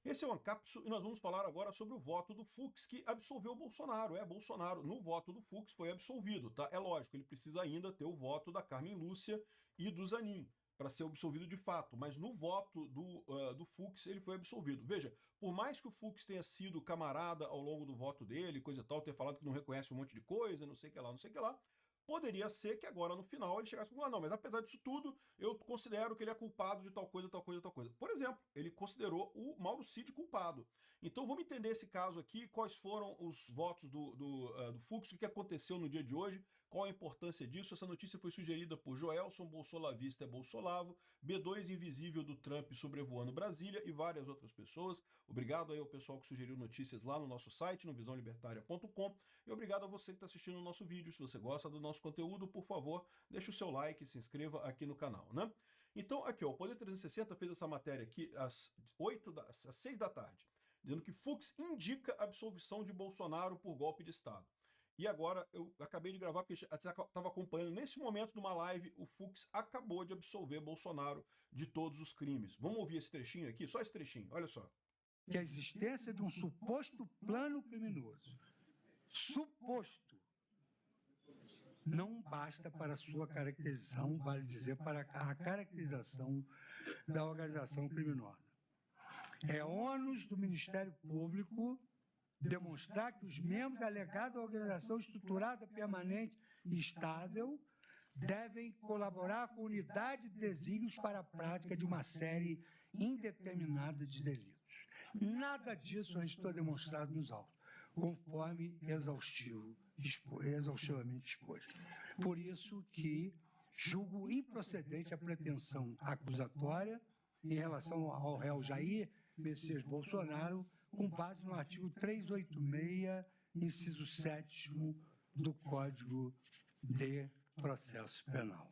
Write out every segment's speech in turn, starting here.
Esse é o Ancapso e nós vamos falar agora sobre o voto do Fux, que absolveu o Bolsonaro. Bolsonaro, no voto do Fux, foi absolvido, tá? É lógico, ele precisa ainda ter o voto da Carmen Lúcia e do Zanin para ser absolvido de fato, mas no voto do Fux ele foi absolvido. Veja, por mais que o Fux tenha sido camarada ao longo do voto dele, coisa e tal, tenha falado que não reconhece um monte de coisa, não sei o que lá, não sei o que lá, poderia ser que agora no final ele chegasse e falasse, não, mas apesar disso tudo, eu considero que ele é culpado de tal coisa, tal coisa, tal coisa. Por exemplo, ele considerou o Mauro Cid culpado. Então vamos entender esse caso aqui, quais foram os votos do Fux, o que aconteceu no dia de hoje, qual a importância disso. Essa notícia foi sugerida por Joelson, Bolsolavista é Bolsolavo, B2 Invisível do Trump sobrevoando Brasília e várias outras pessoas. Obrigado aí ao pessoal que sugeriu notícias lá no nosso site, no visãolibertaria.com, e obrigado a você que está assistindo o nosso vídeo. Se você gosta do nosso conteúdo, por favor, deixe o seu like e se inscreva aqui no canal, né? Então, aqui, ó, o Poder 360 fez essa matéria aqui às 6 da tarde, dizendo que Fux indica absolvição de Bolsonaro por golpe de Estado. E agora, eu acabei de gravar, porque estava acompanhando nesse momento de uma live, o Fux acabou de absolver Bolsonaro de todos os crimes. Vamos ouvir esse trechinho aqui? Só esse trechinho, olha só. Que a existência de um suposto plano criminoso, suposto, não basta para sua caracterização, vale dizer, para a caracterização da organização criminosa. É ônus do Ministério Público demonstrar que os membros da alegada organização estruturada, permanente e estável devem colaborar com unidade de desígnios para a prática de uma série indeterminada de delitos. Nada disso restou demonstrado nos autos, conforme exaustivamente exposto. Por isso que julgo improcedente a pretensão acusatória em relação ao réu Jair Messias Bolsonaro, com base no artigo 386, inciso 7º do Código de Processo Penal.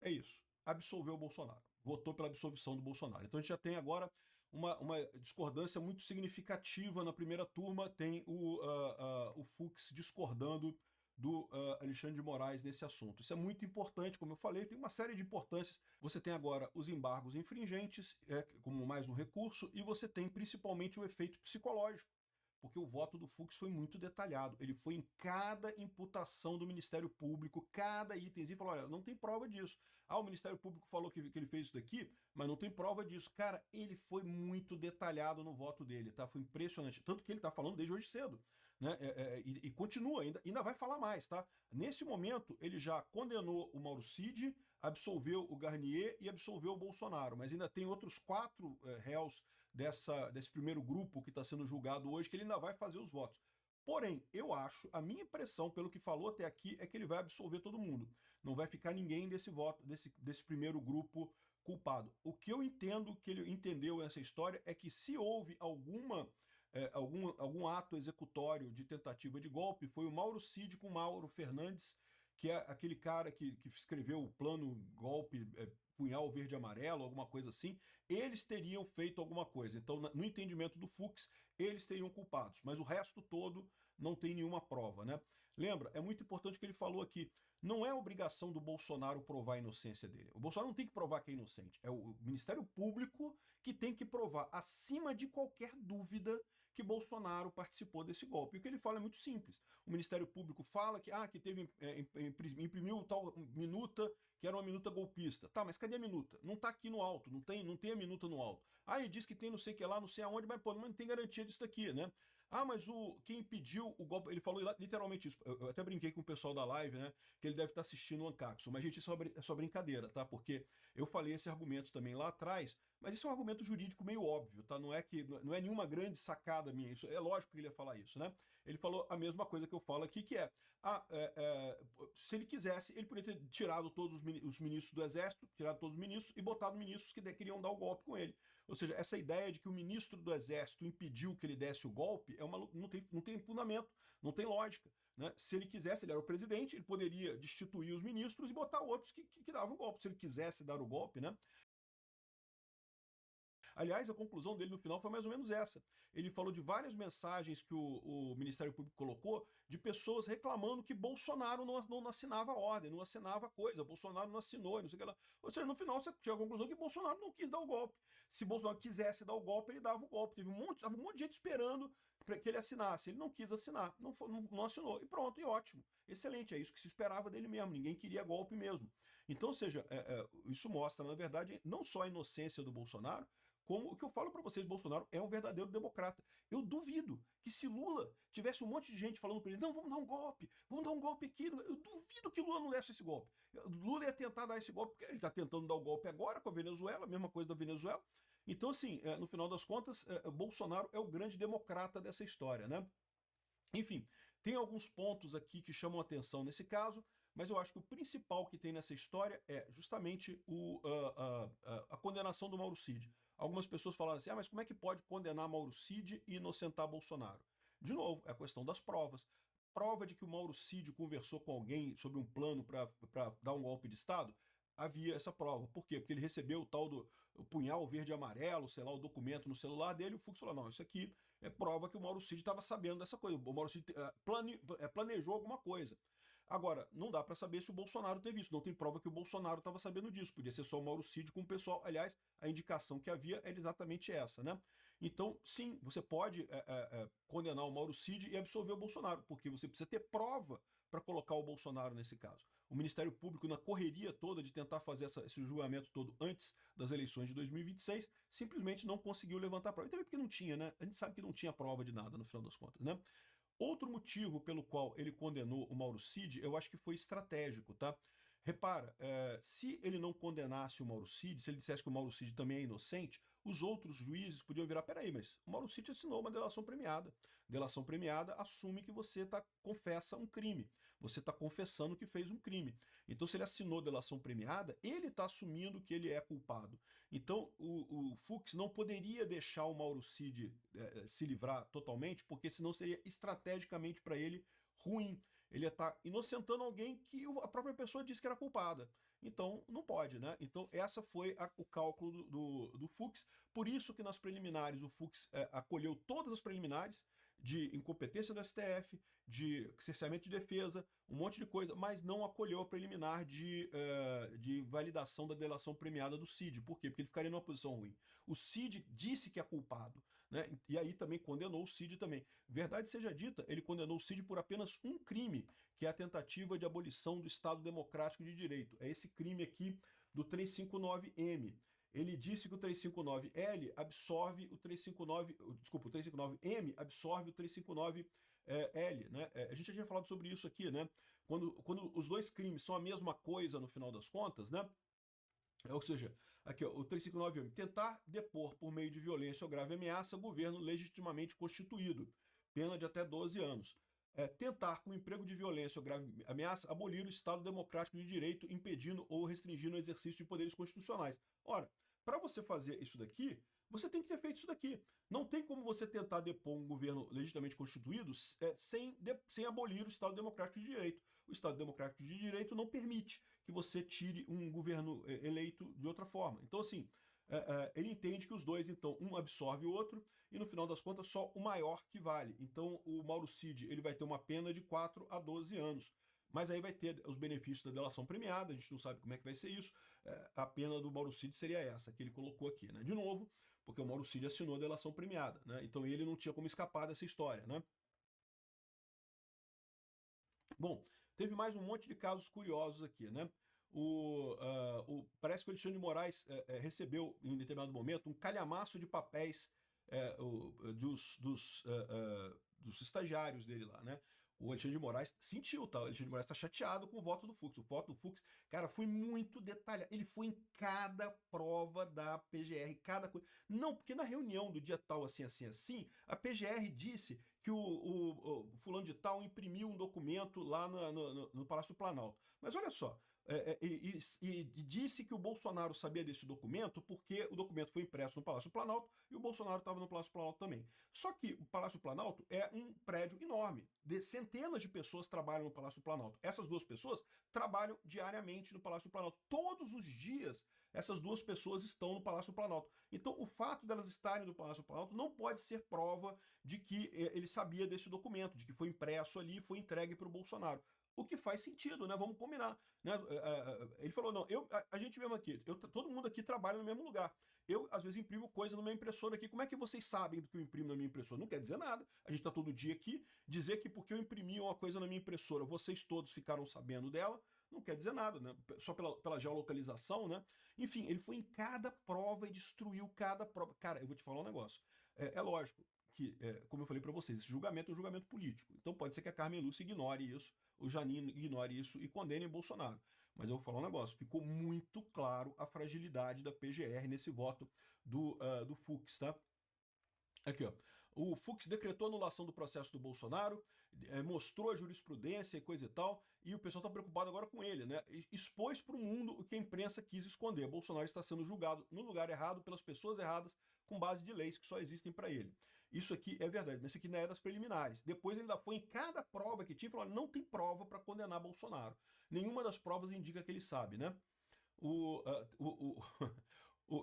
É isso. Absolveu o Bolsonaro. Votou pela absolvição do Bolsonaro. Então a gente já tem agora uma discordância muito significativa. Na primeira turma tem o Fux discordando do Alexandre de Moraes nesse assunto. Isso é muito importante, como eu falei, tem uma série de importâncias. Você tem agora os embargos infringentes, como mais um recurso, e você tem principalmente o efeito psicológico, porque o voto do Fux foi muito detalhado. Ele foi em cada imputação do Ministério Público, cada itemzinho, falou, olha, não tem prova disso. Ah, o Ministério Público falou que ele fez isso daqui, mas não tem prova disso. Cara, ele foi muito detalhado no voto dele, tá? Foi impressionante. Tanto que ele tá falando desde hoje cedo, né? E continua, ainda vai falar mais, tá? Nesse momento, ele já condenou o Mauro Cid, absolveu o Garnier e absolveu o Bolsonaro, mas ainda tem outros 4 réus desse primeiro grupo que está sendo julgado hoje, que ele ainda vai fazer os votos. Porém, eu acho, a minha impressão, pelo que falou até aqui, é que ele vai absolver todo mundo. Não vai ficar ninguém desse voto, desse primeiro grupo culpado. O que eu entendo que ele entendeu nessa história é que se houve algum ato executório de tentativa de golpe, foi o Mauro Cid com o Mauro Fernandes, que é aquele cara que escreveu o plano golpe punhal verde e amarelo, alguma coisa assim, eles teriam feito alguma coisa. Então, no entendimento do Fux, eles teriam culpados, mas o resto todo não tem nenhuma prova, né? Lembra, é muito importante o que ele falou aqui, não é obrigação do Bolsonaro provar a inocência dele. O Bolsonaro não tem que provar que é inocente, é o Ministério Público que tem que provar, acima de qualquer dúvida, que Bolsonaro participou desse golpe. E o que ele fala é muito simples. O Ministério Público fala que teve, imprimiu tal minuta, que era uma minuta golpista. Tá, mas cadê a minuta? Não tá aqui no alto, não tem a minuta no alto. Ah, ele diz que tem não sei o que lá, não sei aonde, mas pô, não tem garantia disso daqui, né? Ah, mas quem pediu o golpe, ele falou literalmente isso, eu até brinquei com o pessoal da live, né, que ele deve estar assistindo o Ancapso, mas gente, isso é só brincadeira, tá? Porque eu falei esse argumento também lá atrás, mas isso é um argumento jurídico meio óbvio, tá? Não é nenhuma grande sacada minha, isso é lógico que ele ia falar isso, né? Ele falou a mesma coisa que eu falo aqui, que se ele quisesse, ele poderia ter tirado todos os ministros do Exército, tirado todos os ministros e botado ministros que queriam dar o golpe com ele. Ou seja, essa ideia de que o ministro do Exército impediu que ele desse o golpe não tem fundamento, não tem lógica, né? Se ele quisesse, ele era o presidente, ele poderia destituir os ministros e botar outros que davam o golpe, se ele quisesse dar o golpe, né? Aliás, a conclusão dele no final foi mais ou menos essa. Ele falou de várias mensagens que o Ministério Público colocou de pessoas reclamando que Bolsonaro não assinava a ordem, não assinava a coisa, Bolsonaro não assinou, não sei o que lá. Ou seja, no final você chega à conclusão que Bolsonaro não quis dar o golpe. Se Bolsonaro quisesse dar o golpe, ele dava o golpe. Tava um monte de gente esperando para que ele assinasse. Ele não quis assinar, não assinou. E pronto, e ótimo. Excelente, é isso que se esperava dele mesmo. Ninguém queria golpe mesmo. Então, ou seja, isso mostra, na verdade, não só a inocência do Bolsonaro, como o que eu falo para vocês, Bolsonaro é um verdadeiro democrata. Eu duvido que se Lula tivesse um monte de gente falando para ele, não, vamos dar um golpe aqui, eu duvido que Lula não desse esse golpe. Lula ia tentar dar esse golpe, porque ele está tentando dar o golpe agora com a Venezuela, a mesma coisa da Venezuela. Então, assim, no final das contas, Bolsonaro é o grande democrata dessa história, né? Enfim, tem alguns pontos aqui que chamam atenção nesse caso, mas eu acho que o principal que tem nessa história é justamente a condenação do Mauro Cid. Algumas pessoas falaram assim, mas como é que pode condenar Mauro Cid e inocentar Bolsonaro? De novo, é a questão das provas. Prova de que o Mauro Cid conversou com alguém sobre um plano para dar um golpe de Estado? Havia essa prova. Por quê? Porque ele recebeu o tal do punhal verde e amarelo, sei lá, o documento no celular dele, e o Fux falou, não, isso aqui é prova que o Mauro Cid estava sabendo dessa coisa. O Mauro Cid planejou alguma coisa. Agora, não dá para saber se o Bolsonaro teve isso. Não tem prova que o Bolsonaro estava sabendo disso. Podia ser só o Mauro Cid com o pessoal. Aliás, a indicação que havia era exatamente essa, né? Então, sim, você pode condenar o Mauro Cid e absolver o Bolsonaro, porque você precisa ter prova para colocar o Bolsonaro nesse caso. O Ministério Público, na correria toda de tentar fazer esse julgamento todo antes das eleições de 2026, simplesmente não conseguiu levantar prova. E também porque não tinha, né? A gente sabe que não tinha prova de nada, no final das contas, né? Outro motivo pelo qual ele condenou o Mauro Cid, eu acho que foi estratégico, tá? Repara, se ele não condenasse o Mauro Cid, se ele dissesse que o Mauro Cid também é inocente, os outros juízes podiam virar, peraí, mas o Mauro Cid assinou uma delação premiada. Delação premiada assume que você confessa um crime. Você está confessando que fez um crime. Então, se ele assinou delação premiada, ele está assumindo que ele é culpado. Então, o Fux não poderia deixar o Mauro Cid se livrar totalmente, porque senão seria estrategicamente para ele ruim. Ele ia estar inocentando alguém que a própria pessoa disse que era culpada. Então, não pode, né? Então, essa foi o cálculo do Fux. Por isso que nas preliminares o Fux acolheu todas as preliminares de incompetência do STF, de cerceamento de defesa, um monte de coisa, mas não acolheu a preliminar de validação da delação premiada do Cid. Por quê? Porque ele ficaria numa posição ruim. O Cid disse que é culpado, né? E aí também condenou o Cid também. Verdade seja dita, ele condenou o Cid por apenas um crime, que é a tentativa de abolição do Estado Democrático de Direito. É esse crime aqui do 359M. Ele disse que o 359L absorve o 359... Desculpa, o 359M absorve o 359L, né? A gente já tinha falado sobre isso aqui, né? Quando os dois crimes são a mesma coisa no final das contas, né? Ou seja, aqui ó, o 359M, tentar depor por meio de violência ou grave ameaça governo legitimamente constituído, pena de até 12 anos. Tentar, com emprego de violência ou grave ameaça, abolir o Estado Democrático de Direito, impedindo ou restringindo o exercício de poderes constitucionais. Ora, para você fazer isso daqui, você tem que ter feito isso daqui. Não tem como você tentar depor um governo legitimamente constituído sem abolir o Estado Democrático de Direito. O Estado Democrático de Direito não permite que você tire um governo eleito de outra forma. Então, assim, ele entende que os dois, então, um absorve o outro, e no final das contas só o maior que vale. Então o Mauro Cid ele vai ter uma pena de 4 a 12 anos. Mas aí vai ter os benefícios da delação premiada, a gente não sabe como é que vai ser isso. A pena do Mauro Cid seria essa, que ele colocou aqui, né? De novo, porque o Mauro Cid assinou a delação premiada, né? Então ele não tinha como escapar dessa história, né? Bom, teve mais um monte de casos curiosos aqui, né? Parece que o Alexandre de Moraes recebeu, em um determinado momento, um calhamaço de papéis dos estagiários dele lá, né? O Alexandre de Moraes sentiu, tá? O Alexandre de Moraes tá chateado com o voto do Fux. O voto do Fux, cara, foi muito detalhado. Ele foi em cada prova da PGR, cada coisa. Não, porque na reunião do dia tal, assim, a PGR disse que o fulano de tal imprimiu um documento lá no Palácio do Planalto. Mas olha só, e disse que o Bolsonaro sabia desse documento porque o documento foi impresso no Palácio Planalto e o Bolsonaro estava no Palácio Planalto também. Só que o Palácio Planalto é um prédio enorme, centenas de pessoas trabalham no Palácio Planalto. Essas duas pessoas trabalham diariamente no Palácio Planalto. Todos os dias essas duas pessoas estão no Palácio Planalto. Então o fato delas estarem no Palácio Planalto não pode ser prova de que ele sabia desse documento, de que foi impresso ali e foi entregue para o Bolsonaro. O que faz sentido, né? Vamos combinar. Né? Ele falou, não, a gente mesmo aqui, todo mundo aqui trabalha no mesmo lugar. Eu, às vezes, imprimo coisa na minha impressora aqui. Como é que vocês sabem do que eu imprimo na minha impressora? Não quer dizer nada. A gente está todo dia aqui. Dizer que porque eu imprimi uma coisa na minha impressora, vocês todos ficaram sabendo dela, não quer dizer nada, né? Só pela geolocalização, né? Enfim, ele foi em cada prova e destruiu cada prova. Cara, eu vou te falar um negócio. É lógico que, como eu falei para vocês, esse julgamento é um julgamento político. Então pode ser que a Carmen Lúcia ignore isso, o Janine ignore isso e condene Bolsonaro. Mas eu vou falar um negócio, ficou muito claro a fragilidade da PGR nesse voto do Fux, tá? Aqui, ó. O Fux decretou a anulação do processo do Bolsonaro, mostrou a jurisprudência e coisa e tal, e o pessoal está preocupado agora com ele, né? Expôs para o mundo o que a imprensa quis esconder. Bolsonaro está sendo julgado no lugar errado, pelas pessoas erradas, com base de leis que só existem para ele. Isso aqui é verdade, mas isso aqui não é das preliminares. Depois ele ainda foi em cada prova que tinha e falou: não tem prova para condenar Bolsonaro. Nenhuma das provas indica que ele sabe, né?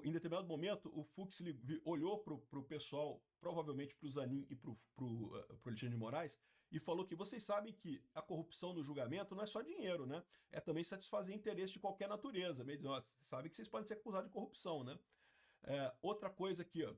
Em determinado momento, o Fux olhou para o pessoal, provavelmente para o Zanin e para o Alexandre de Moraes, e falou que vocês sabem que a corrupção no julgamento não é só dinheiro, né? É também satisfazer interesse de qualquer natureza. Meio dizendo, vocês sabem que vocês podem ser acusados de corrupção, né? Outra coisa aqui, ó.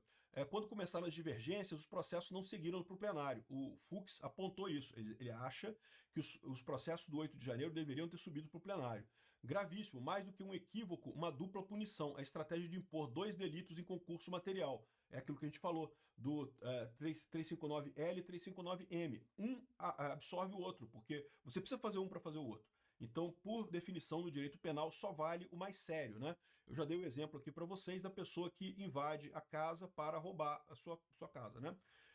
Quando começaram as divergências, os processos não seguiram para o plenário. O Fux apontou isso. Ele acha que os processos do 8 de janeiro deveriam ter subido para o plenário. Gravíssimo, mais do que um equívoco, uma dupla punição, a estratégia de impor 2 delitos em concurso material. É aquilo que a gente falou, do 359L e 359M. Um absorve o outro, porque você precisa fazer um para fazer o outro. Então, por definição no direito penal, só vale o mais sério, né? Eu já dei o exemplo aqui para vocês da pessoa que invade a casa para roubar a sua casa, né?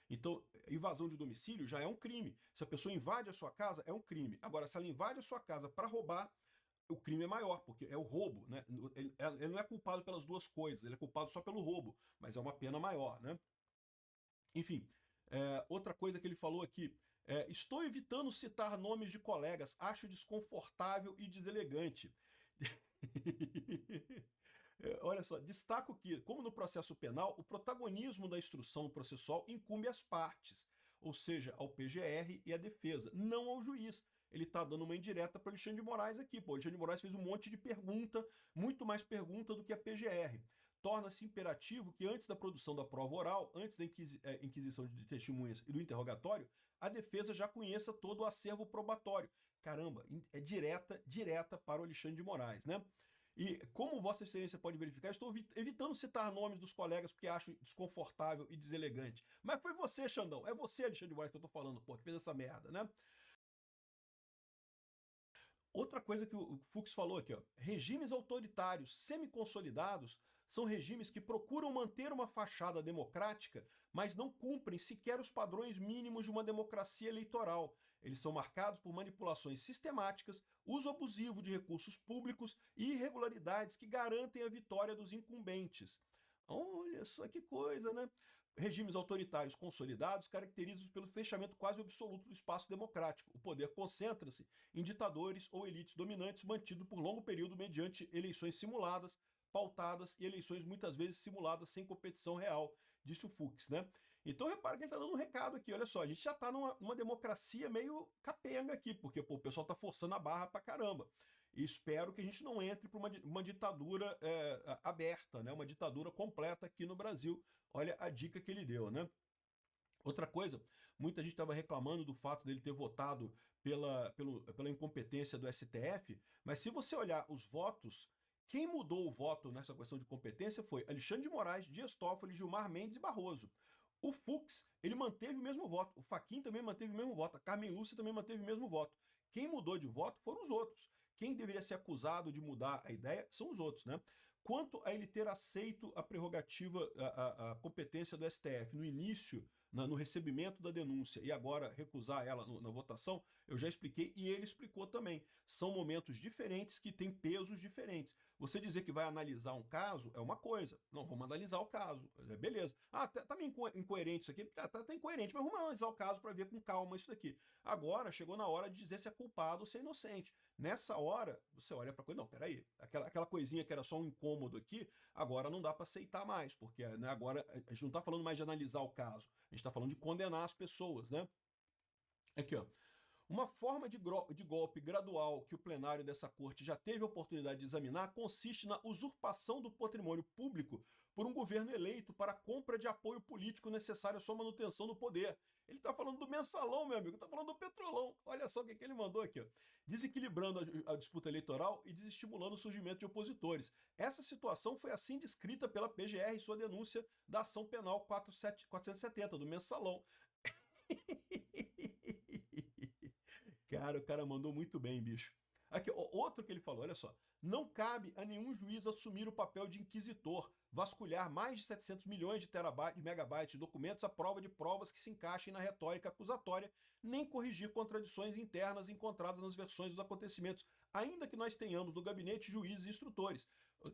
Então, invasão de domicílio já é um crime. Se a pessoa invade a sua casa, é um crime. Agora, se ela invade a sua casa para roubar, o crime é maior, porque é o roubo, né? Ele não é culpado pelas duas coisas, ele é culpado só pelo roubo, mas é uma pena maior, né? Enfim, outra coisa que ele falou aqui, estou evitando citar nomes de colegas, acho desconfortável e deselegante. Olha só, destaco que, como no processo penal, o protagonismo da instrução processual incumbe às partes, ou seja, ao PGR e à defesa, não ao juiz. Ele está dando uma indireta para o Alexandre de Moraes aqui. Pô, o Alexandre de Moraes fez um monte de pergunta, muito mais pergunta do que a PGR. Torna-se imperativo que antes da produção da prova oral, antes da inquisição de testemunhas e do interrogatório, a defesa já conheça todo o acervo probatório. Caramba, é direta para o Alexandre de Moraes, né? E como Vossa Excelência pode verificar, estou evitando citar nomes dos colegas porque acho desconfortável e deselegante. Mas foi você, Xandão, é você, Alexandre de Moraes, que eu estou falando, pô, que fez essa merda, né? Outra coisa que o Fux falou aqui, ó, regimes autoritários semi-consolidados são regimes que procuram manter uma fachada democrática, mas não cumprem sequer os padrões mínimos de uma democracia eleitoral. Eles são marcados por manipulações sistemáticas, uso abusivo de recursos públicos e irregularidades que garantem a vitória dos incumbentes. Olha só que coisa, né? Regimes autoritários consolidados caracterizam-se pelo fechamento quase absoluto do espaço democrático. O poder concentra-se em ditadores ou elites dominantes mantido por longo período mediante eleições simuladas, pautadas e eleições muitas vezes simuladas sem competição real, disse o Fux, né? Então repara que ele está dando um recado aqui, olha só, a gente já está numa democracia meio capenga aqui, porque pô, o pessoal está forçando a barra pra caramba. E espero que a gente não entre para uma ditadura aberta, né? Uma ditadura completa aqui no Brasil. Olha a dica que ele deu, né? Outra coisa, muita gente estava reclamando do fato dele ter votado pela incompetência do STF, mas se você olhar os votos, quem mudou o voto nessa questão de competência foi Alexandre de Moraes, Dias Toffoli, Gilmar Mendes e Barroso. O Fux, ele manteve o mesmo voto, o Fachin também manteve o mesmo voto, a Carmen Lúcia também manteve o mesmo voto. Quem mudou de voto foram os outros. Quem deveria ser acusado de mudar a ideia são os outros, né? Quanto a ele ter aceito a prerrogativa, a competência do STF no início no recebimento da denúncia e agora recusar ela na votação, eu já expliquei e ele explicou também. São momentos diferentes que têm pesos diferentes. Você dizer que vai analisar um caso é uma coisa. Não, vamos analisar o caso. Beleza. Ah, tá meio incoerente isso aqui. Tá incoerente, mas vamos analisar o caso para ver com calma isso daqui. Agora, chegou na hora de dizer se é culpado ou se é inocente. Nessa hora, você olha para coisa, não, peraí, aquela coisinha que era só um incômodo aqui, agora não dá para aceitar mais, porque né, agora a gente não está falando mais de analisar o caso, a gente está falando de condenar as pessoas, né? Aqui, ó. Uma forma de golpe gradual que o plenário dessa corte já teve a oportunidade de examinar consiste na usurpação do patrimônio público por um governo eleito para a compra de apoio político necessário à sua manutenção no poder. Ele está falando do mensalão, meu amigo, está falando do petrolão. Olha só o que ele mandou aqui, ó. Desequilibrando a disputa eleitoral e desestimulando o surgimento de opositores. Essa situação foi assim descrita pela PGR em sua denúncia da ação penal 470, do mensalão. Cara, o cara mandou muito bem, bicho. Aqui, outro que ele falou, olha só. Não cabe a nenhum juiz assumir o papel de inquisitor, vasculhar mais de 700 milhões de megabytes de documentos à prova de provas que se encaixem na retórica acusatória, nem corrigir contradições internas encontradas nas versões dos acontecimentos, ainda que nós tenhamos no gabinete juízes e instrutores.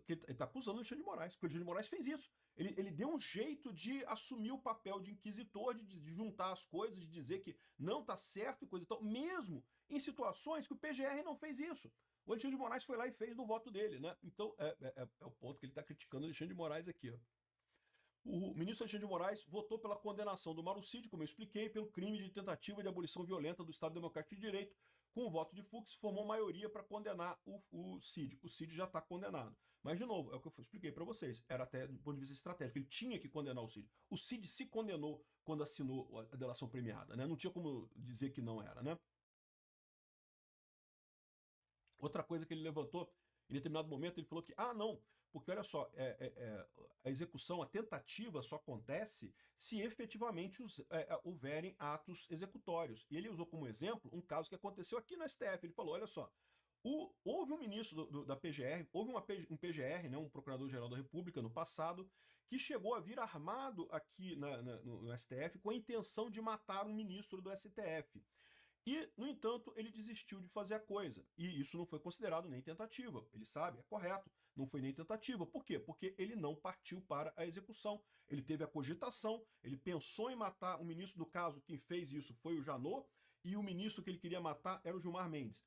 Ele está acusando o Alexandre de Moraes, porque o Alexandre de Moraes fez isso. Ele deu um jeito de assumir o papel de inquisitor, de juntar as coisas, de dizer que não está certo e coisa e tal, mesmo em situações que o PGR não fez isso. O Alexandre de Moraes foi lá e fez no voto dele, né? Então, é o ponto que ele está criticando o Alexandre de Moraes aqui, ó. O ministro Alexandre de Moraes votou pela condenação do Mauro Cid, como eu expliquei, pelo crime de tentativa de abolição violenta do Estado Democrático de Direito. Com o voto de Fux, formou maioria para condenar o Cid. O Cid já está condenado. Mas, de novo, é o que eu expliquei para vocês. Era até do ponto de vista estratégico. Ele tinha que condenar o Cid. O Cid se condenou quando assinou a delação premiada, né? Não tinha como dizer que não era, né? Outra coisa que ele levantou, em determinado momento, ele falou que, não, porque olha só, a execução, a tentativa só acontece se efetivamente houverem atos executórios. E ele usou como exemplo um caso que aconteceu aqui no STF. Ele falou, olha só, houve um ministro da PGR, houve um PGR, né, um Procurador-Geral da República, no passado, que chegou a vir armado aqui no STF com a intenção de matar um ministro do STF. E, no entanto, ele desistiu de fazer a coisa. E isso não foi considerado nem tentativa. Ele sabe, é correto, não foi nem tentativa. Por quê? Porque ele não partiu para a execução. Ele teve a cogitação, ele pensou em matar o ministro, no caso, quem fez isso foi o Janot, e o ministro que ele queria matar era o Gilmar Mendes.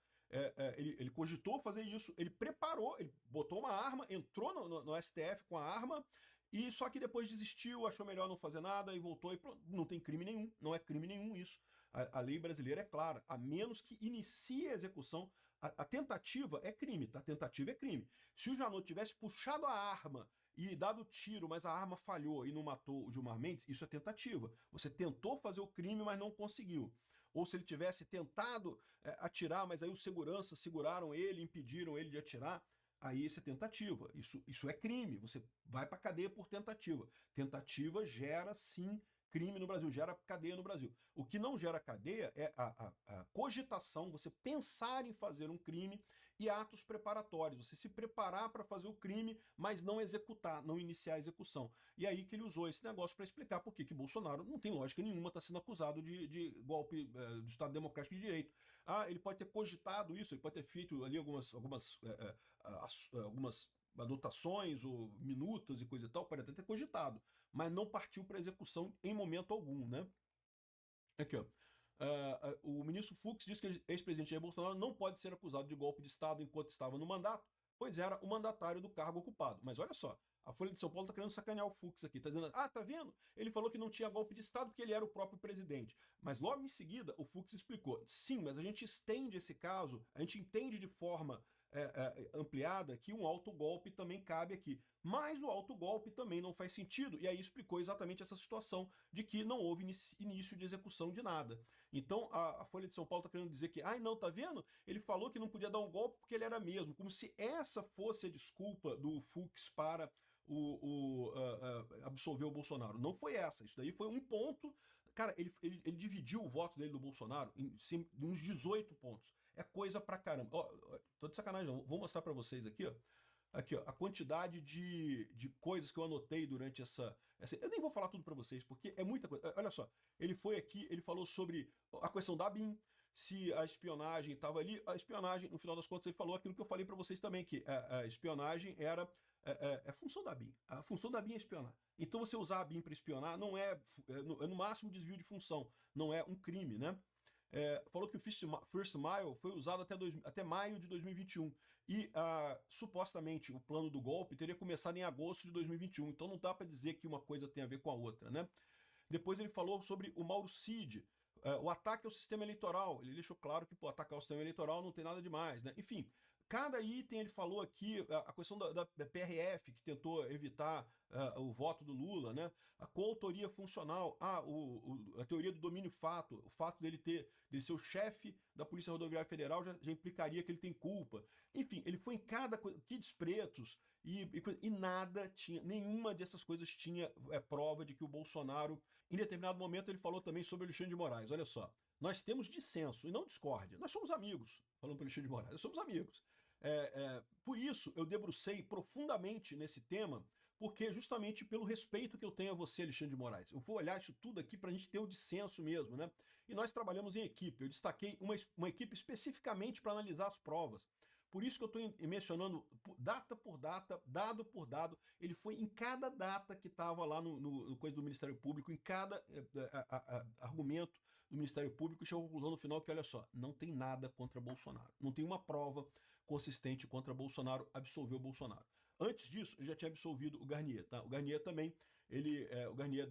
Ele cogitou fazer isso, ele preparou, ele botou uma arma, entrou no STF com a arma, e só que depois desistiu, achou melhor não fazer nada e voltou e pronto. Não tem crime nenhum, não é crime nenhum isso. A lei brasileira é clara, a menos que inicie a execução, a tentativa é crime, tá? A tentativa é crime. Se o Janot tivesse puxado a arma e dado tiro, mas a arma falhou e não matou o Gilmar Mendes, isso é tentativa. Você tentou fazer o crime, mas não conseguiu. Ou se ele tivesse tentado atirar, mas aí os seguranças seguraram ele, impediram ele de atirar, aí isso é tentativa. Isso é crime. Você vai para cadeia por tentativa. Tentativa gera, sim, crime no Brasil, gera cadeia no Brasil. O que não gera cadeia é a cogitação, você pensar em fazer um crime, e atos preparatórios, você se preparar para fazer o crime, mas não executar, não iniciar a execução. E aí que ele usou esse negócio para explicar por que Bolsonaro não tem lógica nenhuma, está sendo acusado de golpe do Estado Democrático de Direito. Ele pode ter cogitado isso, ele pode ter feito ali algumas anotações ou minutas e coisa e tal, pode até ter cogitado, mas não partiu para execução em momento algum, né? Aqui, ó. O ministro Fux diz que o ex-presidente Jair Bolsonaro não pode ser acusado de golpe de Estado enquanto estava no mandato, pois era o mandatário do cargo ocupado. Mas olha só, a Folha de São Paulo está querendo sacanear o Fux aqui, está dizendo, tá vendo? Ele falou que não tinha golpe de Estado porque ele era o próprio presidente. Mas logo em seguida, o Fux explicou, sim, mas a gente estende esse caso, a gente entende de forma ampliada que um autogolpe também cabe aqui. Mas o autogolpe também não faz sentido, e aí explicou exatamente essa situação de que não houve início de execução de nada. Então a Folha de São Paulo está querendo dizer que, não, tá vendo? Ele falou que não podia dar um golpe porque ele era mesmo, como se essa fosse a desculpa do Fux para absolver o Bolsonaro. Não foi essa, isso daí foi um ponto. Cara, ele dividiu o voto dele do Bolsonaro em uns 18 pontos. É coisa pra caramba. Tô de sacanagem, não. Vou mostrar pra vocês aqui, ó. Aqui, ó, a quantidade de coisas que eu anotei durante essa... Eu nem vou falar tudo para vocês, porque é muita coisa. Olha só, ele foi aqui, ele falou sobre a questão da ABIN, se a espionagem estava ali. A espionagem, no final das contas, ele falou aquilo que eu falei para vocês também, que a espionagem era a função da ABIN. A função da ABIN é espionar. Então você usar a ABIN para espionar não é no máximo desvio de função, não é um crime, né? Falou que o First Mile foi usado até maio de 2021 e supostamente o plano do golpe teria começado em agosto de 2021, então não dá para dizer que uma coisa tem a ver com a outra, né? Depois ele falou sobre o Mauro Cid, o ataque ao sistema eleitoral. Ele deixou claro que atacar o sistema eleitoral não tem nada demais, né? Enfim, cada item ele falou aqui, a questão da PRF, que tentou evitar o voto do Lula, né? A coautoria funcional, a teoria do domínio fato, o fato dele ser o chefe da Polícia Rodoviária Federal já implicaria que ele tem culpa. Enfim, ele foi em cada coisa, Kids pretos, e nada tinha, nenhuma dessas coisas tinha prova de que o Bolsonaro, em determinado momento ele falou também sobre o Alexandre de Moraes. Olha só, nós temos dissenso e não discórdia, nós somos amigos, falando para o Alexandre de Moraes, nós somos amigos. Por isso eu debrucei profundamente nesse tema, porque justamente pelo respeito que eu tenho a você, Alexandre de Moraes. Eu vou olhar isso tudo aqui para a gente ter o dissenso mesmo, né? E nós trabalhamos em equipe. Eu destaquei uma equipe especificamente para analisar as provas. Por isso que eu estou mencionando data por data, dado por dado. Ele foi em cada data que estava lá no coisa do Ministério Público, em cada argumento do Ministério Público, e chegou à conclusão no final que, olha só, não tem nada contra Bolsonaro. Não tem uma prova consistente contra Bolsonaro, absolveu Bolsonaro. Antes disso, ele já tinha absolvido o Garnier, tá? O Garnier também, o Garnier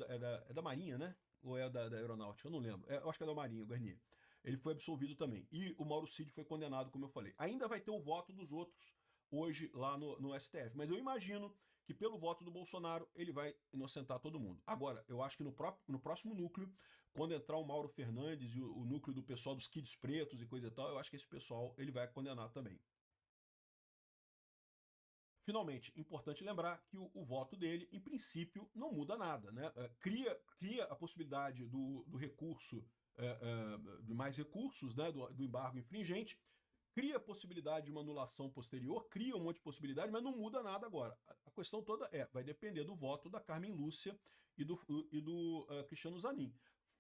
é da Marinha, né? Ou é da Aeronáutica? Eu não lembro. Eu acho que é da Marinha, o Garnier. Ele foi absolvido também. E o Mauro Cid foi condenado, como eu falei. Ainda vai ter o voto dos outros hoje lá no STF. Mas eu imagino que pelo voto do Bolsonaro, ele vai inocentar todo mundo. Agora, eu acho que no próximo núcleo, quando entrar o Mauro Fernandes e o núcleo do pessoal dos Kids pretos e coisa e tal, eu acho que esse pessoal ele vai condenar também. Finalmente, importante lembrar que o voto dele, em princípio, não muda nada, né? Cria a possibilidade do recurso, de mais recursos, né? do embargo infringente, cria a possibilidade de uma anulação posterior, cria um monte de possibilidade, mas não muda nada agora. A questão toda vai depender do voto da Carmen Lúcia e do Cristiano Zanin.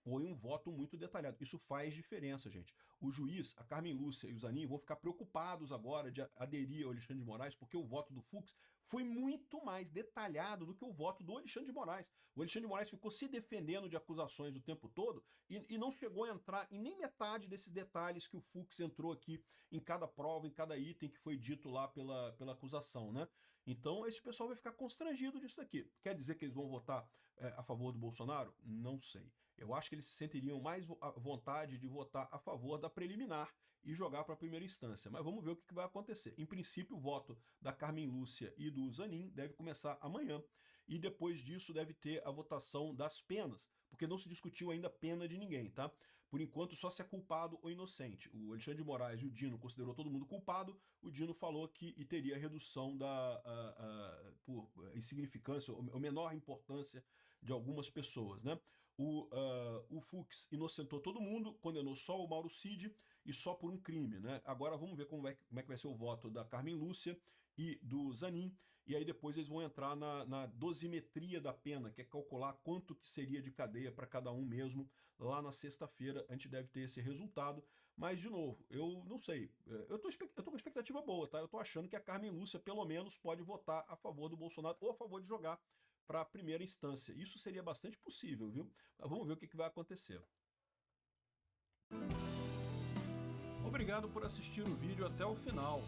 Foi um voto muito detalhado. Isso faz diferença, gente. O juiz, a Carmen Lúcia e o Zanin vão ficar preocupados agora de aderir ao Alexandre de Moraes, porque o voto do Fux foi muito mais detalhado do que o voto do Alexandre de Moraes. O Alexandre de Moraes ficou se defendendo de acusações o tempo todo e não chegou a entrar em nem metade desses detalhes que o Fux entrou aqui em cada prova, em cada item que foi dito lá pela acusação, né? Então esse pessoal vai ficar constrangido disso daqui. Quer dizer que eles vão votar a favor do Bolsonaro? Não sei. Eu acho que eles se sentiriam mais à vontade de votar a favor da preliminar e jogar para a primeira instância. Mas vamos ver o que vai acontecer. Em princípio, o voto da Carmen Lúcia e do Zanin deve começar amanhã. E depois disso deve ter a votação das penas, porque não se discutiu ainda a pena de ninguém, tá? Por enquanto, só se é culpado ou inocente. O Alexandre de Moraes e o Dino considerou todo mundo culpado. O Dino falou que teria redução por insignificância ou menor importância de algumas pessoas, né? O Fux inocentou todo mundo, condenou só o Mauro Cid e só por um crime, né? Agora vamos ver como é que vai ser o voto da Carmen Lúcia e do Zanin, e aí depois eles vão entrar na dosimetria da pena, que é calcular quanto que seria de cadeia para cada um mesmo. Lá na sexta-feira a gente deve ter esse resultado, mas de novo, eu não sei, eu tô com expectativa boa, tá? Eu tô achando que a Carmen Lúcia pelo menos pode votar a favor do Bolsonaro ou a favor de jogar para a primeira instância. Isso seria bastante possível, viu? Mas vamos ver o que vai acontecer. Obrigado por assistir o vídeo até o final.